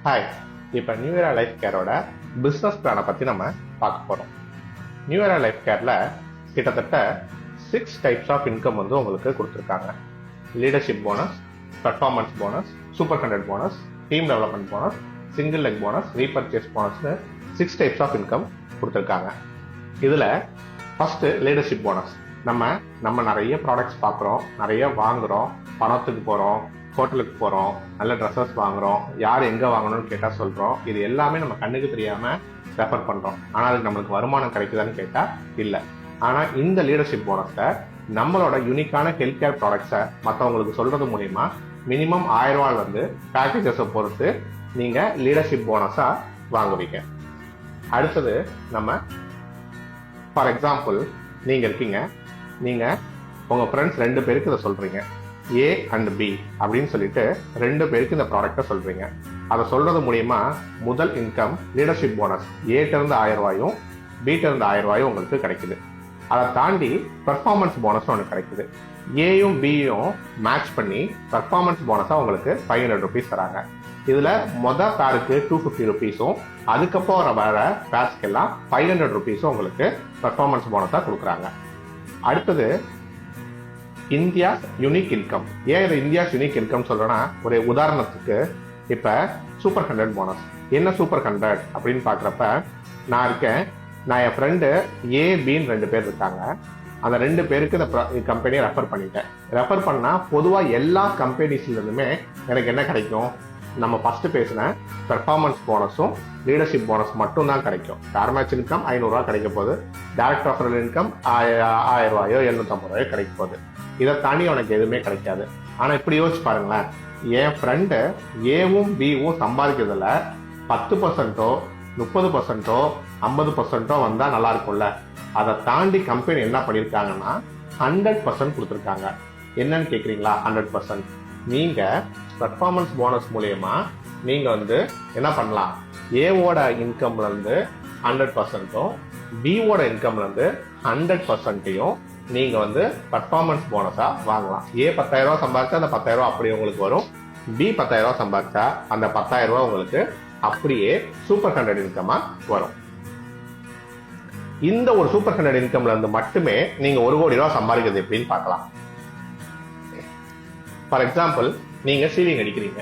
Hi, இப்போ new era life கேரோட business பிளானை பற்றி நம்ம பார்க்க போகிறோம். நியூ ஏரா லைஃப் கேரில் கிட்டத்தட்ட 6 டைப்ஸ் ஆஃப் இன்கம் வந்து உங்களுக்கு கொடுத்துருக்காங்க. Leadership bonus, performance bonus, super content bonus, team development bonus, single leg bonus, repurchase போனஸ்னு 6 டைப்ஸ் ஆஃப் இன்கம் கொடுத்துருக்காங்க. இதில் ஃபஸ்ட்டு லீடர்ஷிப் போனஸ். நம்ம நிறைய ப்ராடக்ட்ஸ் பார்க்குறோம், நிறைய வாங்குகிறோம், பணத்துக்கு போகிறோம், ஹோட்டலுக்கு போகிறோம், நல்ல ட்ரெஸ்ஸஸ் வாங்குகிறோம், யார் எங்கே வாங்கணும்னு கேட்டால் சொல்கிறோம். இது எல்லாமே நம்ம கண்ணுக்கு தெரியாமல் ரெஃபர் பண்ணுறோம். ஆனால் அதுக்கு நம்மளுக்கு வருமானம் கிடைக்குதான்னு கேட்டால் இல்லை. ஆனால் இந்த லீடர்ஷிப் போனஸை நம்மளோட யூனிக்கான ஹெல்த் கேர் ப்ராடக்ட்ஸை மற்றவங்களுக்கு சொல்கிறது மூலிமா மினிமம் 1000 ரூபாய் வந்து பேக்கேஜஸை பொறுத்து நீங்கள் லீடர்ஷிப் போனஸாக வாங்குவீங்க. அடுத்தது ஃபார் எக்ஸாம்பிள் நீங்கள் இருக்கீங்க, நீங்கள் உங்கள் ஃப்ரெண்ட்ஸ் 2 பேருக்கு இதை சொல்கிறீங்க, A and B அப்படின்னு சொல்லிட்டு 2 பேருக்கு இந்த ப்ராடக்டை சொல்றீங்க. அதை சொல்றது மூலியமா முதல் இன்கம் லீடர்ஷிப் போனஸ் A இருந்து 1000 ரூபாயும் B இருந்து 1000 ரூபாயும் உங்களுக்கு கிடைக்குது. அதை தாண்டி பெர்ஃபார்மன்ஸ் போனஸ் ஒன்று கிடைக்குது. ஏயும் பியும் மேட்ச் பண்ணி பெர்ஃபார்மன்ஸ் போனஸா உங்களுக்கு 500 ருபீஸ் தராங்க. இதுல மொதல் பேருக்கு 250 ருபீஸும் அதுக்கப்புறம் வர பேர்ஸ்க்கெல்லாம் 500 ருபீஸும் உங்களுக்கு பெர்ஃபார்மன்ஸ் போனஸா கொடுக்குறாங்க. அடுத்தது இந்தியா யூனிக் இன்கம். ஏன் இது இந்தியா யூனிக் இன்கம் சொல்றேன்னா, ஒரு உதாரணத்துக்கு இப்ப சூப்பர் கண்டென்ட் போனஸ். என்ன சூப்பர் கண்டென்ட் அப்படின்னு பாக்குறப்ப, நான் இருக்கேன், நான் என் ஃப்ரெண்டு A, Bன்னு 2 பேர் இருக்காங்க. அந்த 2 பேருக்கு இந்த கம்பெனியை ரெஃபர் பண்ணிட்டேன். ரெஃபர் பண்ணா பொதுவா எல்லா கம்பெனிஸ்ல இருந்துமே எனக்கு என்ன கிடைக்கும்? நம்ம ஃபர்ஸ்ட் பேசின பெர்ஃபார்மன்ஸ் போனஸும் லீடர்ஷிப் போனஸ் மட்டும் தான் கிடைக்கும். கார்மேட்ச் இன்கம் 500 ரூபா கிடைக்க போகுது. டைரக்ட் ஆஃபரல் இன்கம் 1000 ரூபாயோ 750 ரூபாயோ கிடைக்க போகுது. இதை தாண்டி உனக்கு எதுவுமே கிடைக்காது. ஆனா இப்படி யோசிச்சு பாருங்களேன், என் ஃப்ரெண்டு ஏவும் பியும் சம்பாதிக்கிறதுல 10%, 30%, 50% வந்தா நல்லா இருக்கும்ல. அதை தாண்டி கம்பெனி என்ன பண்ணிருக்காங்கன்னா 100% கொடுத்துருக்காங்க. என்னன்னு கேக்குறீங்களா? 100%. நீங்க பெர்ஃபார்மன்ஸ் போனஸ் மூலியமா நீங்க வந்து என்ன பண்ணலாம்? ஏவோட இன்கம்ல இருந்து 100%ம் பியோட இன்கம்ல இருந்து 100%யும் நீங்க வந்து பெர்ஃபார்மன்ஸ் போனஸா வாங்கலாம். ஏ 10,000 ரூபாய் சம்பாதிச்சா அந்த 10,000 ரூபாய் அப்படியே உங்களுக்கு வரும். பி 10,000 ரூபாய் சம்பாதிச்சா அந்த 10,000 ரூபாய் உங்களுக்கு அப்படியே சூப்பர் கண்டென்ட் இன்கமா வரும். இந்த ஒரு சூப்பர் கண்டென்ட் இன்கம்ல இருந்து மட்டுமே நீங்க 1 கோடி ரூபாய் சம்பாதிக்கிறது எப்படின்னு பார்க்கலாம். ஃபார் எக்ஸாம்பிள், நீங்க சீலிங் அடிக்கிறீங்க.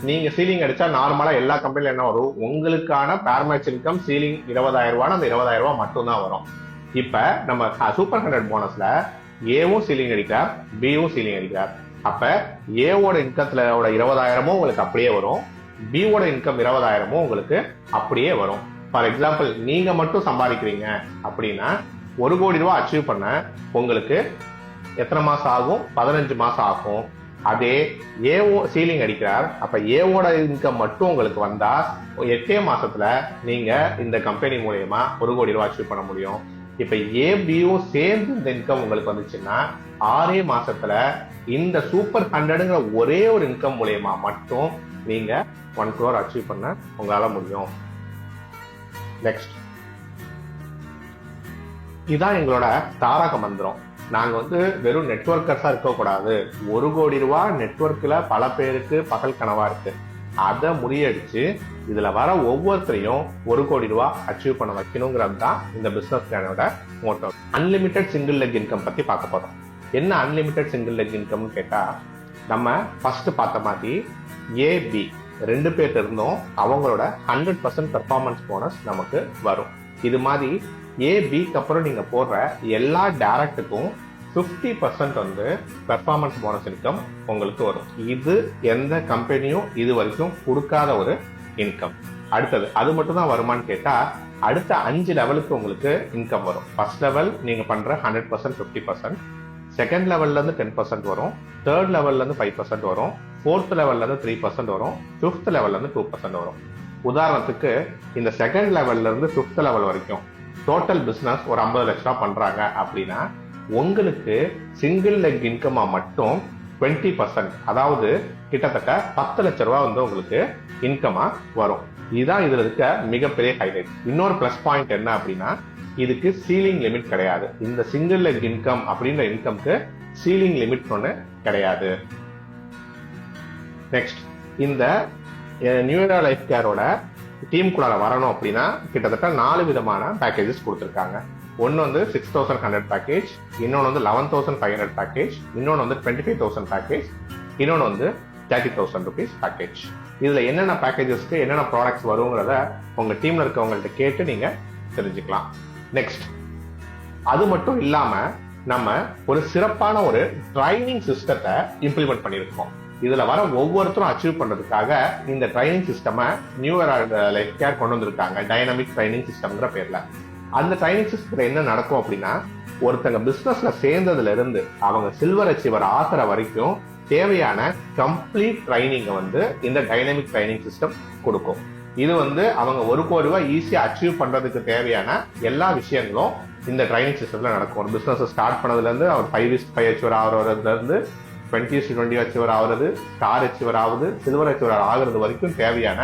நீங்க சீலிங் அடிச்சா நார்மலா எல்லா கம்பெனில என்ன வரும்? உங்களுக்கான பேர்மேட்ச் இன்கம் சீலிங் 20,000 ரூபாய், அந்த 20,000 ரூபாய் மட்டும் தான் வரும். இப்ப நம்ம சூப்பர் கண்டென்ட் போனஸ்ல ஏவும் சீலிங் அடிக்கிறார், பியும் சீலிங் அடிக்கிறார். அப்ப ஏவோட இன்கத்துல 20,000 உங்களுக்கு அப்படியே வரும், பியோட இன்கம் 20,000 உங்களுக்கு அப்படியே வரும். ஃபார் எக்ஸாம்பிள், நீங்க மட்டும் சம்பாதிக்கிறீங்க அப்படின்னா 1 கோடி ரூபாய் அச்சீவ் பண்ண உங்களுக்கு எத்தனை மாசம் ஆகும்? 15 மாசம் ஆகும். அதே ஏஓ சீலிங் அடிக்கிறார், அப்ப ஏவோட இன்கம் மட்டும் உங்களுக்கு வந்தா 8 மாசத்துல நீங்க இந்த கம்பெனி மூலமா 1 கோடி ரூபாய் அச்சீவ் பண்ண முடியும். இப்ப ஏபியும் சேர்ந்து இந்த இன்கம் உங்களுக்கு வந்துச்சுன்னா 6 மாசத்துல இந்த சூப்பர் 100ங்கிற ஒரே ஒரு இன்கம் மூலமா மட்டும் நீங்க 1 crore அச்சீவ் பண்ண உங்களால முடியும். நெக்ஸ்ட், இதான் எங்களோட தாரக மந்திரம். நாங்க வந்து வெறும் நெட்வொர்க்கர்ஸா இருக்கக்கூடாது. 1 கோடி ரூபாய் நெட்வொர்க்ல பல பேருக்கு பகல் கனவா இருக்கு. அதை முறியடிச்சு இதுல வர ஒவ்வொருத்தரையும் 1 கோடி ரூபாய் அச்சீவ் பண்ண வைக்கணுங்கிறது தான் இந்த பிசினஸ் பிளானோட motto. Unlimited single leg income பத்தி பார்க்க போறோம். என்ன அன்லிமிட்டெட் சிங்கிள் லெக் இன்கம்னு கேட்டா, நம்ம ஃபர்ஸ்ட் பார்த்த மாதிரி ஏபி 2 பேர் இருந்தோம், அவங்களோட 100% பெர்ஃபார்மன்ஸ் போனஸ் நமக்கு வரும். இது மாதிரி ஏபிக்கு அப்புறம் நீங்க போடுற எல்லா டைரக்டுக்கும் 50% வந்து பெர்ஃபார்மன்ஸ் போனஸ் இன்கம் உங்களுக்கு வரும். இது எந்த கம்பெனியும் இது வரைக்கும் கொடுக்காத ஒரு இன்கம். அடுத்தது அது மட்டும் தான் வருமானு கேட்டா, அடுத்த 5 லெவலுக்கு உங்களுக்கு இன்கம் வரும். ஃபர்ஸ்ட் லெவல் நீங்க பண்ற 100% 50%, செகண்ட் லெவல்ல இருந்து 10% வரும், தேர்ட் லெவல்ல இருந்து 5% வரும், ஃபோர்த் லெவல்ல இருந்து 3% வரும், ஃபிஃப்த் லெவல்ல இருந்து 2% வரும். உதாரணத்துக்கு இந்த செகண்ட் லெவல்ல இருந்து ஃபிஃப்த் லெவல் வரைக்கும் டோட்டல் பிசினஸ் ஒரு 50 லட்சம் ரூபாய் பண்றாங்க அப்படின்னா உங்களுக்கு சிங்கிள் லெக் இன்கமா மட்டும் 20%, அதாவது கிட்டத்தட்ட 10 லட்சம் ரூபாய் வந்து உங்களுக்கு இன்கமா வரும். இதுதான் இதுல இருக்க மிகப்பெரிய ஹைலைட். இன்னொரு பிளஸ் பாயிண்ட் என்ன அப்படின்னா, இதுக்கு சீலிங் லிமிட் கிடையாது. இந்த சிங்கிள் லெக் இன்கம் அப்படின்ற இன்கம்க்கு சீலிங் லிமிட் ஒன்று கிடையாது. நெக்ஸ்ட், இந்த நியூ இயரா லைஃப் கேரோட டீமுக்குள்ளார வரணும் அப்படின்னா கிட்டத்தட்ட 4 விதமான பேக்கேஜஸ் கொடுத்துருக்காங்க. ஒன்று வந்து 6,100 பேக்கேஜ், இன்னொன்று வந்து 11,500 பேக்கேஜ், இன்னொன்று வந்து 25,000 பேக்கேஜ், இன்னொன்று வந்து 30,000 rupees பேக்கேஜ். இதுல என்னென்ன பேக்கேஜஸ்க்கு என்னென்ன ப்ராடக்ட்ஸ் வருங்கிறத உங்க டீம்ல இருக்கவங்கள்ட்ட கேட்டு நீங்க தெரிஞ்சுக்கலாம். நெக்ஸ்ட், அது மட்டும் இல்லாம நம்ம ஒரு சிறப்பான ஒரு ட்ரைனிங் சிஸ்டத்தை இம்ப்ளிமெண்ட் பண்ணியிருக்கோம். இதுல வர ஒவ்வொருத்தரும் அச்சீவ் பண்றதுக்காக இந்த ட்ரைனிங் சிஸ்டமை நியூ இயரா லைஃப் கேர் கொண்டு வந்திருக்காங்க, டைனமிக் ட்ரைனிங் சிஸ்டம்ங்கிற பேர்ல. அந்த ட்ரைனிங் சிஸ்டத்துல என்ன நடக்கும் அப்படின்னா, ஒருத்தங்க பிசினஸ்ல சேர்ந்ததுல இருந்து அவங்க சில்வர் அச்சீவர் ஆகிற வரைக்கும் தேவையான கம்ப்ளீட் ட்ரைனிங்கை வந்து இந்த டைனமிக் ட்ரைனிங் சிஸ்டம் கொடுக்கும். இது வந்து அவங்க 1 கோடி ரூபாய் ஈஸியா அச்சீவ் பண்றதுக்கு தேவையான எல்லா விஷயங்களும் இந்த ட்ரைனிங் சிஸ்டம்ல நடக்கும். ஒரு பிசினஸ் ஸ்டார்ட் பண்ணதுல இருந்து அவர் 5/5 அச்சீவர் ஆகிறதுல இருந்து 20/20 அச்சீவர் ஆகுறது, ஸ்டார் அச்சீவர் ஆகுது, சில்வர் அச்சீவர் ஆகுறது வரைக்கும் தேவையான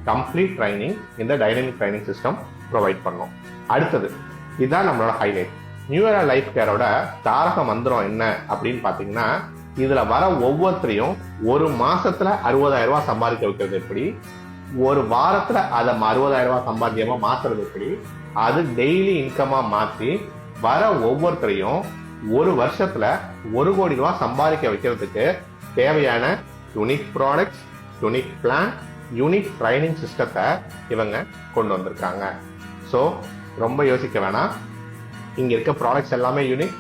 கம்ப்ளீட் ட்ரைனிங் இந்த டைனமிக் ட்ரைனிங் சிஸ்டம் ப்ரொவைட் பண்ணும். அடுத்தது, இதுதான் நம்மளோட ஹைலைட். நியூ இயரா லைஃப் கேரோட தாரக மந்திரம் என்ன அப்படின்னு பாத்தீங்கன்னா, இதுல வர ஒவ்வொருத்தரையும் ஒரு மாசத்துல 60,000 ரூபாய் சம்பாதிக்க வைக்கிறது எப்படி, ஒரு வாரத்துல அதை 60,000 ரூபாய் சம்பாத்தியமா மாத்துறது எப்படி, அது டெய்லி இன்கமா மாத்தி வர ஒவ்வொருத்தரையும் ஒரு வருஷத்துல 1 கோடி ரூபாய் சம்பாதிக்க வைக்கிறதுக்கு தேவையான unique products, unique plan, unique training சிஸ்டத்தை இவங்க கொண்டு வந்திருக்காங்க. ஸோ ரொம்ப யோசிக்க வேணாம். இங்க இருக்க ப்ராடக்ட்ஸ் எல்லாமே யூனிக்.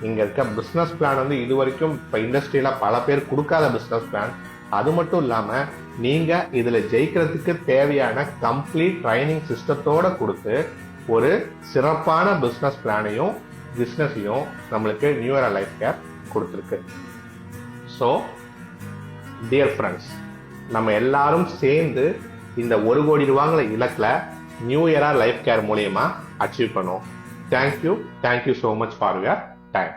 இங்க இருக்க பிசினஸ் பிளான் வந்து இது வரைக்கும் இப்ப இண்டஸ்ட்ரியில பல பேர் கொடுக்காத பிசினஸ் பிளான். அது மட்டும் இல்லாம நீங்க இதுல ஜெயிக்கிறதுக்கு தேவையான கம்ப்ளீட் ட்ரைனிங் சிஸ்டத்தோட கொடுத்து ஒரு சிறப்பான பிசினஸ் பிளானையும் பிசினஸையும் நம்மளுக்கு நியூ இயரா லைஃப் கேர் கொடுத்துருக்கு. ஸோ டியர் ஃப்ரெண்ட்ஸ், நம்ம எல்லாரும் சேர்ந்து இந்த 1 கோடி ரூபாங்கிற இலக்குல நியூ இயரா லைஃப் கேர் மூலியமா அச்சீவ் பண்ணுவோம். Thank you so much for your time.